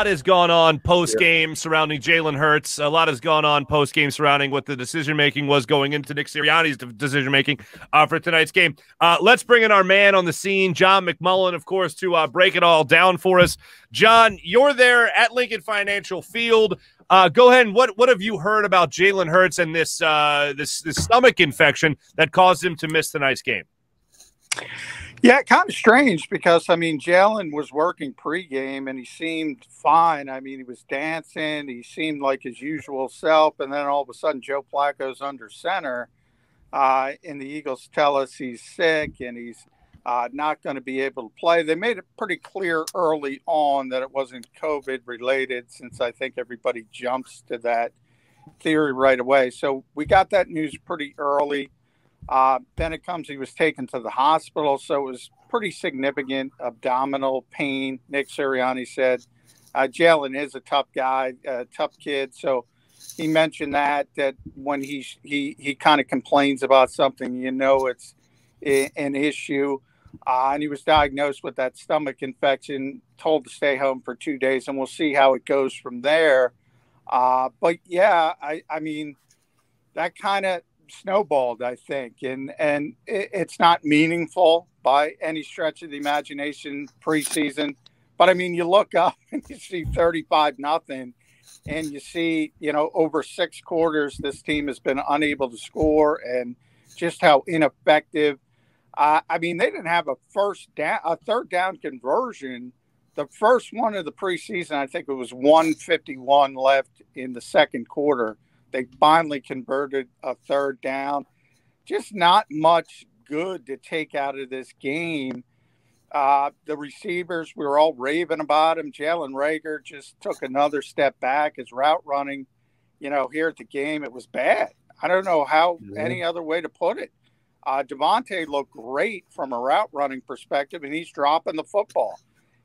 lot has gone on post-game surrounding Jalen Hurts. A lot has gone on post-game surrounding what the decision-making was going into Nick Sirianni's decision-making for tonight's game. Let's bring in our man on the scene, John McMullen, of course, to break it all down for us. John, you're there at Lincoln Financial Field. Go ahead and what have you heard about Jalen Hurts and this stomach infection that caused him to miss tonight's game? Yeah, kind of strange because, I mean, Jalen was working pregame and he seemed fine. I mean, he was dancing. He seemed like his usual self. And then all of a sudden, Joe Flacco's under center. And the Eagles tell us he's sick and he's not going to be able to play. They made it pretty clear early on that it wasn't COVID related, since I think everybody jumps to that theory right away. So we got that news pretty early. Then it comes, he was taken to the hospital. So it was pretty significant abdominal pain. Nick Sirianni said, Jalen is a tough guy, a tough kid. So he mentioned that when he kind of complains about something, you know, it's an issue. And he was diagnosed with that stomach infection, told to stay home for 2 days, and we'll see how it goes from there. But yeah, I mean, that kind of snowballed, I think, and it's not meaningful by any stretch of the imagination preseason. But I mean, you look up and you see 35-0, and you see, you know, over 6 quarters, this team has been unable to score, and just how ineffective. I mean, they didn't have a third down conversion. The first one of the preseason, I think it was 1:51 left in the second quarter. They finally converted a third down. Just not much good to take out of this game. The receivers, we were all raving about him. Jalen Reagor just took another step back. His route running, you know, here at the game, it was bad. I don't know how any other way to put it. Devontae looked great from a route running perspective, and he's dropping the football.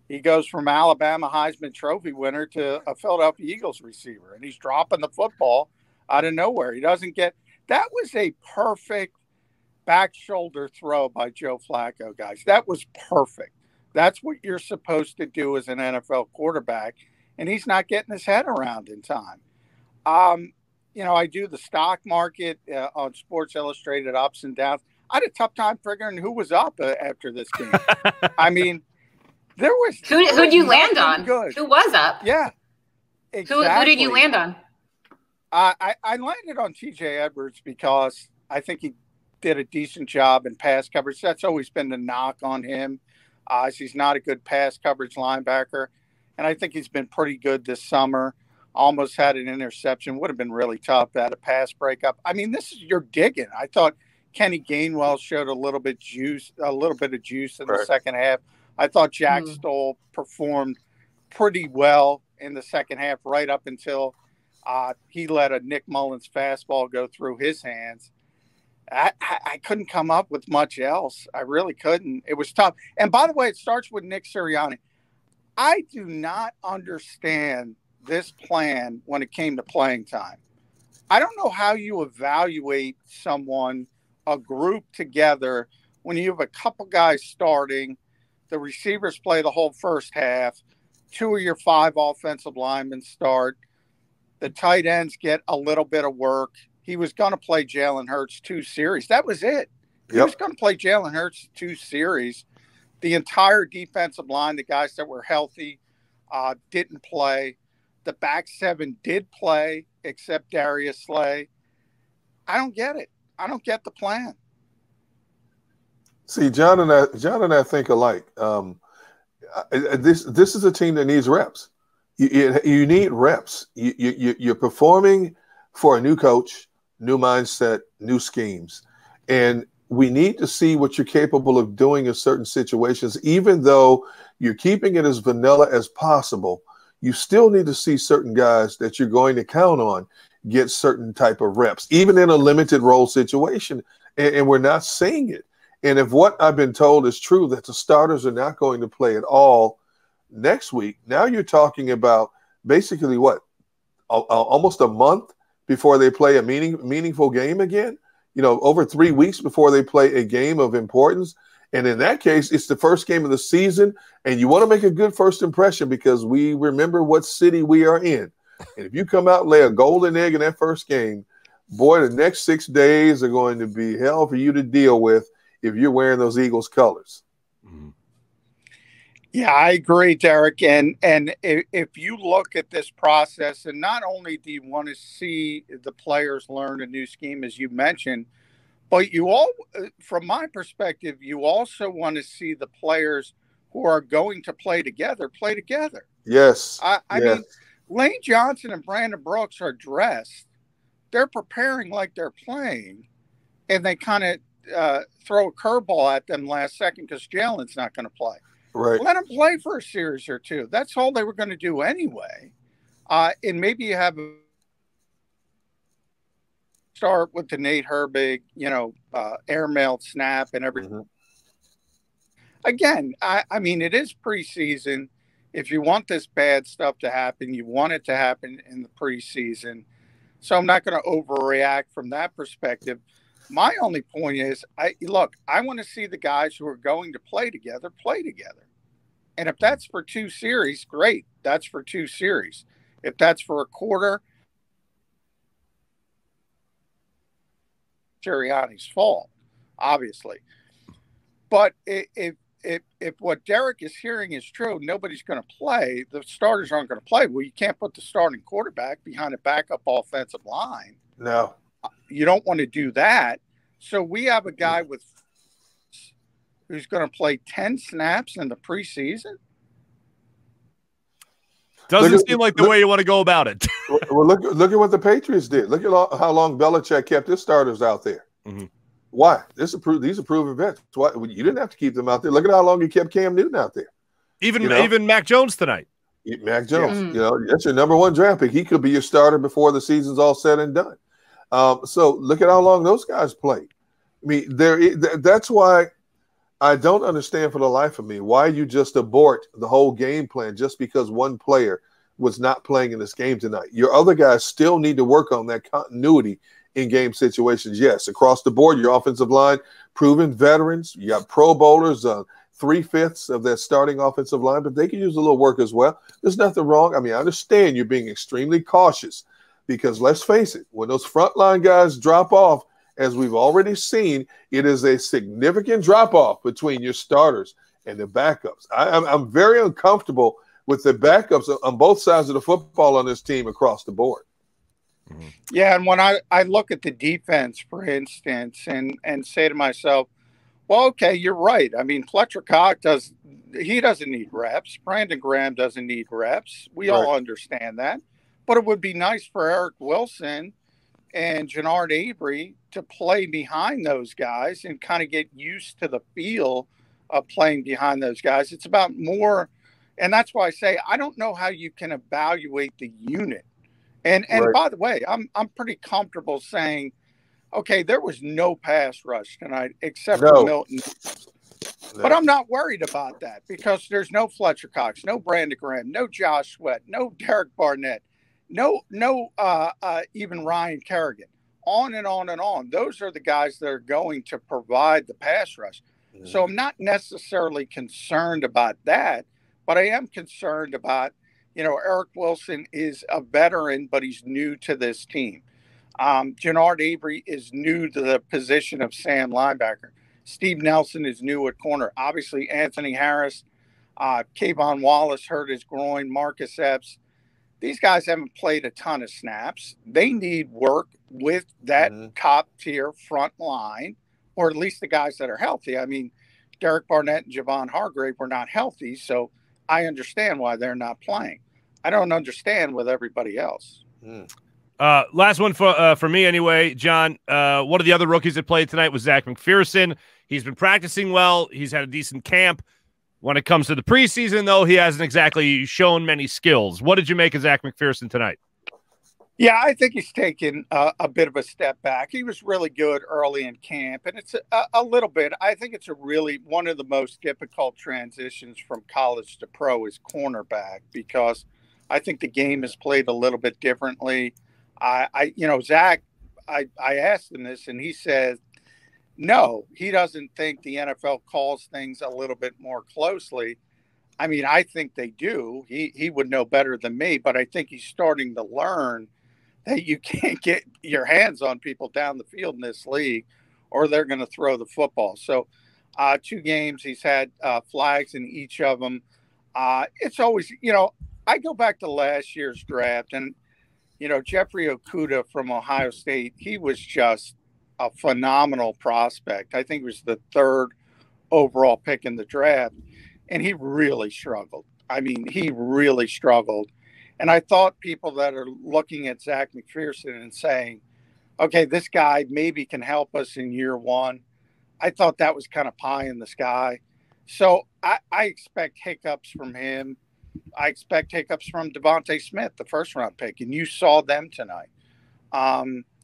He goes from Alabama Heisman Trophy winner to a Philadelphia Eagles receiver, and he's dropping the football out of nowhere. He doesn't get – that was a perfect back shoulder throw by Joe Flacco, guys. That was perfect. That's what you're supposed to do as an NFL quarterback, and he's not getting his head around in time. You know, I do the stock market on Sports Illustrated, ups and downs. I had a tough time figuring who was up after this game. I mean, there was who'd you land on? Good. Who was up? Yeah, exactly. Who did you land on? I landed on T.J. Edwards because I think he did a decent job in pass coverage. That's always been the knock on him. He's not a good pass coverage linebacker, and I think he's been pretty good this summer. Almost had an interception. Would have been really tough. Had a pass breakup. I mean, this is your digging. I thought Kenny Gainwell showed a little bit of juice in the second half. I thought Jack Stoll performed pretty well in the second half, right up until he let a Nick Mullins fastball go through his hands. I couldn't come up with much else. I really couldn't. It was tough. And by the way, it starts with Nick Sirianni. I do not understand this plan when it came to playing time. I don't know how you evaluate someone, a group together, when you have a couple guys starting, the receivers play the whole first half, 2 of your 5 offensive linemen start, the tight ends get a little bit of work. He was going to play Jalen Hurts 2 series. That was it. He was going to play Jalen Hurts 2 series. The entire defensive line, the guys that were healthy, didn't play. The back 7 did play, except Darius Slay. I don't get it. I don't get the plan. See, John and I think alike. This is a team that needs reps. You need reps. You're performing for a new coach, new mindset, new schemes, and we need to see what you're capable of doing in certain situations. Even though you're keeping it as vanilla as possible, you still need to see certain guys that you're going to count on get certain type of reps, even in a limited role situation. And we're not seeing it. And if what I've been told is true, that the starters are not going to play at all next week, now you're talking about basically what, almost a month before they play a meaningful game again, you know, over 3 weeks before they play a game of importance. And in that case, it's the first game of the season, and you want to make a good first impression because we remember what city we are in. And if you come out and lay a golden egg in that first game, boy, the next 6 days are going to be hell for you to deal with if you're wearing those Eagles colors. Mm-hmm. Yeah, I agree, Derek. And if you look at this process, and not only do you want to see the players learn a new scheme, as you mentioned, but you all, from my perspective, you also want to see the players who are going to play together play together. Yes. I mean, Lane Johnson and Brandon Brooks are dressed. They're preparing like they're playing, and they kind of throw a curveball at them last second because Jalen's not going to play. Right. Let them play for a series or two. That's all they were going to do anyway. And maybe you have a start with the Nate Herbig, airmailed snap and everything. Mm-hmm. Again, I mean, it is preseason. If you want this bad stuff to happen, you want it to happen in the preseason. So I'm not going to overreact from that perspective. My only point is, I want to see the guys who are going to play together. And if that's for 2 series, great. That's for 2 series. If that's for a quarter, Sirianni's fault, obviously. But if what Derek is hearing is true, nobody's going to play. The starters aren't going to play. Well, you can't put the starting quarterback behind a backup offensive line. No. You don't want to do that. So we have a guy who's going to play 10 snaps in the preseason. Doesn't seem like the way you want to go about it. Well, look at what the Patriots did. Look at how long Belichick kept his starters out there. Mm-hmm. Why? These are proven vets. Why you didn't have to keep them out there? Look at how long you kept Cam Newton out there. Even Mac Jones tonight. Mac Jones, that's your number 1 draft pick. He could be your starter before the season's all said and done. So look at how long those guys played. I mean, that's why I don't understand for the life of me why you just abort the whole game plan just because one player was not playing in this game tonight. Your other guys still need to work on that continuity in game situations. Yes, across the board, your offensive line, proven veterans. You got Pro Bowlers, 3/5 of that starting offensive line, but they can use a little work as well. There's nothing wrong. I mean, I understand you're being extremely cautious because let's face it, when those frontline guys drop off, as we've already seen, it is a significant drop-off between your starters and the backups. I'm very uncomfortable with the backups on both sides of the football on this team across the board. Mm-hmm. Yeah, and when I look at the defense, for instance, and say to myself, well, okay, you're right. I mean, Fletcher Cox doesn't need reps. Brandon Graham doesn't need reps. We all understand that. But it would be nice for Eric Wilson and Jannard Avery to play behind those guys and kind of get used to the feel of playing behind those guys. It's about more, and that's why I say I don't know how you can evaluate the unit. And by the way, I'm pretty comfortable saying, okay, there was no pass rush tonight except for Milton. No. But I'm not worried about that because there's no Fletcher Cox, no Brandon Graham, no Josh Sweat, no Derek Barnett. No, even Ryan Kerrigan, on and on and on. Those are the guys that are going to provide the pass rush. Mm-hmm. So I'm not necessarily concerned about that, but I am concerned about, Eric Wilson is a veteran, but he's new to this team. Jannard Avery is new to the position of Sam linebacker. Steve Nelson is new at corner. Obviously, Anthony Harris, Kayvon Wallace hurt his groin, Marcus Epps. These guys haven't played a ton of snaps. They need work with that top-tier front line, or at least the guys that are healthy. I mean, Derek Barnett and Javon Hargrave were not healthy, so I understand why they're not playing. I don't understand with everybody else. Last one for me anyway, John. One of the other rookies that played tonight was Zach McPherson. He's been practicing well. He's had a decent camp. When it comes to the preseason, though, he hasn't exactly shown many skills. What did you make of Zach McPherson tonight? Yeah, I think he's taken a bit of a step back. He was really good early in camp, and it's a little bit. I think it's one of the most difficult transitions from college to pro is cornerback because I think the game is played a little bit differently. Zach, I asked him this, and he said no, he doesn't think the NFL calls things a little bit more closely. I mean, I think they do. He would know better than me, but I think he's starting to learn that you can't get your hands on people down the field in this league or they're going to throw the football. So 2 games, he's had flags in each of them. It's always, I go back to last year's draft and, Jeffrey Okudah from Ohio State, he was just a phenomenal prospect. I think he was the 3rd overall pick in the draft. And he really struggled. I mean, he really struggled. And I thought people that are looking at Zach McPherson and saying, okay, this guy maybe can help us in year 1. I thought that was kind of pie in the sky. So I expect hiccups from him. I expect hiccups from Devontae Smith, the 1st-round pick. And you saw them tonight.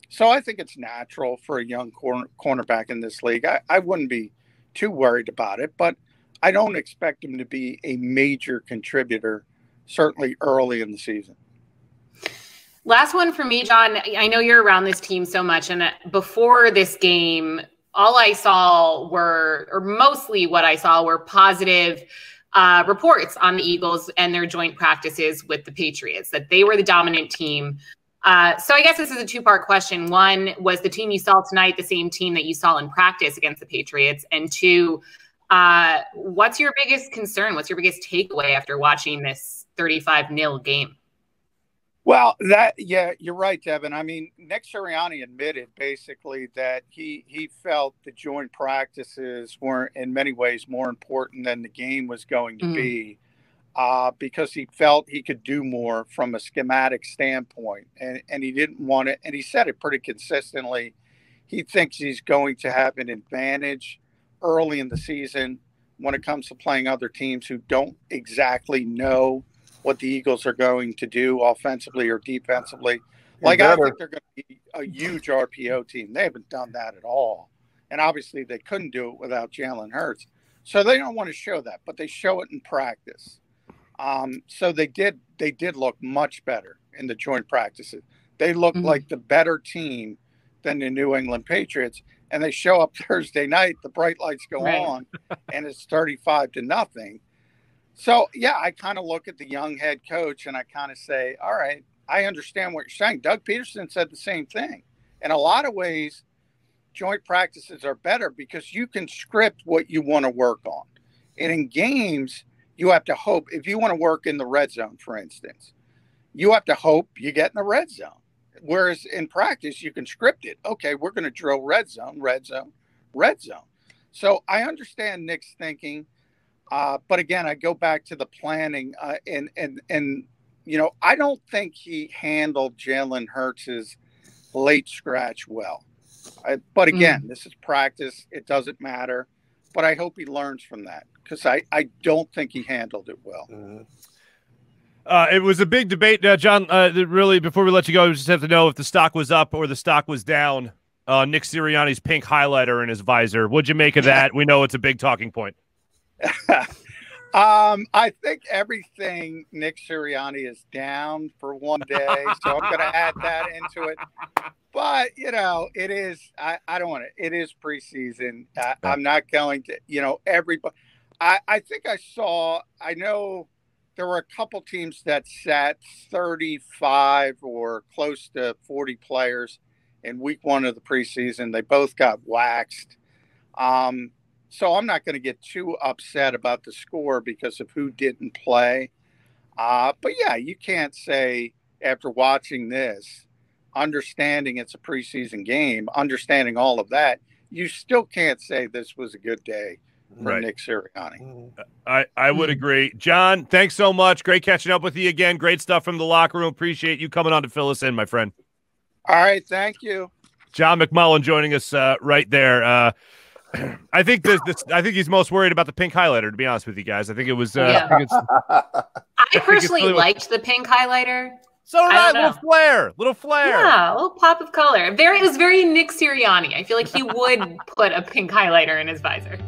So I think it's natural for a young cornerback in this league. I wouldn't be too worried about it, but I don't expect him to be a major contributor, certainly early in the season. Last one for me, John. I know you're around this team so much, and before this game, all I saw mostly what I saw were positive reports on the Eagles and their joint practices with the Patriots, that they were the dominant team. So I guess this is a 2-part question. 1, was the team you saw tonight the same team that you saw in practice against the Patriots? And 2, what's your biggest concern? What's your biggest takeaway after watching this 35-0 game? Well, you're right, Devin. I mean, Nick Sirianni admitted basically that he felt the joint practices were in many ways more important than the game was going to be, because he felt he could do more from a schematic standpoint, and he didn't want it. And he said it pretty consistently. He thinks he's going to have an advantage early in the season when it comes to playing other teams who don't exactly know what the Eagles are going to do offensively or defensively. I think they're going to be a huge RPO team. They haven't done that at all. And obviously they couldn't do it without Jalen Hurts. So they don't want to show that, but they show it in practice. So they did look much better in the joint practices. They looked like the better team than the New England Patriots. And they show up Thursday night, the bright lights go on, and it's 35-0. So, yeah, I kind of look at the young head coach and I kind of say, all right, I understand what you're saying. Doug Peterson said the same thing. In a lot of ways, joint practices are better because you can script what you want to work on. And in games, you have to hope. If you want to work in the red zone, for instance, you have to hope you get in the red zone. Whereas in practice, you can script it. Okay, we're going to drill red zone, red zone, red zone. So I understand Nick's thinking. But again, I go back to the planning, and I don't think he handled Jalen Hurts' late scratch well. But again, this is practice; it doesn't matter. But I hope he learns from that because I don't think he handled it well. It was a big debate, John. Really, before we let you go, we just have to know if the stock was up or the stock was down. Nick Sirianni's pink highlighter in his visor. What'd you make of that? We know it's a big talking point. I think everything Nick Sirianni is down for one day, so I'm going to add that into it. But it is. I don't want to. It is preseason. I'm not going to. Everybody. I think I know there were a couple teams that sat 35 or close to 40 players in week 1 of the preseason. They both got waxed. So I'm not going to get too upset about the score because of who didn't play. But yeah, you can't say after watching this, understanding it's a preseason game, understanding all of that, you still can't say this was a good day for Nick Sirianni. I would agree. John, thanks so much. Great catching up with you again. Great stuff from the locker room. Appreciate you coming on to fill us in, my friend. All right. Thank you. John McMullen joining us right there. I think I think he's most worried about the pink highlighter, to be honest with you guys. I think it was. I personally liked the pink highlighter. So did I. Little flare. Yeah, a little pop of color. It was very Nick Sirianni. I feel like he would put a pink highlighter in his visor.